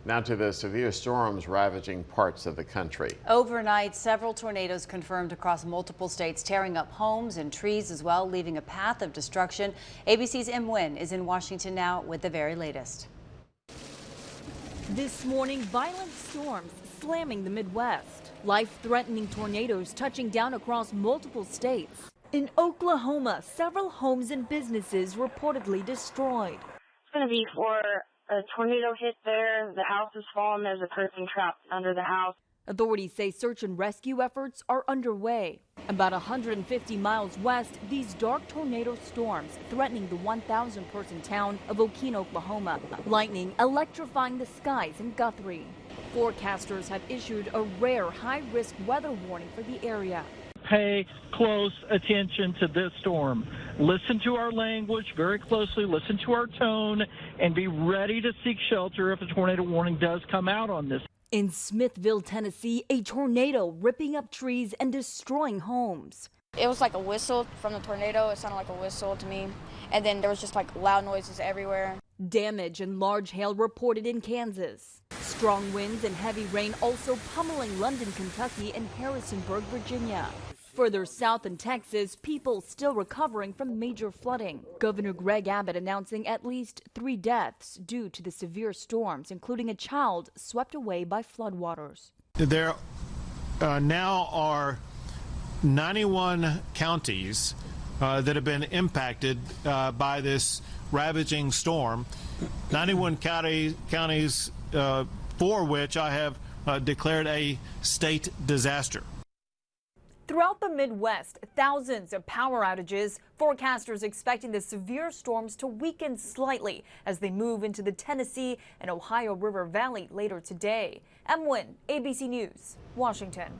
Now to the severe storms ravaging parts of the country. Overnight, several tornadoes confirmed across multiple states, tearing up homes and trees as well, leaving a path of destruction. ABC's Em Nguyen is in Washington now with the very latest. This morning, violent storms slamming the Midwest. Life-threatening tornadoes touching down across multiple states. In Oklahoma, several homes and businesses reportedly destroyed. It's going to be for a tornado hit there. The house is fallen. There's a person trapped under the house. Authorities say search and rescue efforts are underway. About 150 miles west, these dark tornado storms threatening the 1,000-person town of Okeen, Oklahoma. Lightning electrifying the skies in Guthrie. Forecasters have issued a rare high-risk weather warning for the area. Pay close attention to this storm. Listen to our language very closely, listen to our tone, and be ready to seek shelter if a tornado warning does come out on this. In Smithville, Tennessee, a tornado ripping up trees and destroying homes. It was like a whistle from the tornado. It sounded like a whistle to me. And then there was just like loud noises everywhere. Damage and large hail reported in Kansas. Strong winds and heavy rain also pummeling London, Kentucky and Harrisonburg, Virginia. Further south in Texas, people still recovering from major flooding. Governor Greg Abbott announcing at least 3 deaths due to the severe storms, including a child swept away by floodwaters. There now are 91 counties that have been impacted by this ravaging storm. 91 counties for which I have declared a state disaster. Throughout the Midwest, thousands of power outages. Forecasters expecting the severe storms to weaken slightly as they move into the Tennessee and Ohio River Valley later today. Em Nguyen, ABC News, Washington.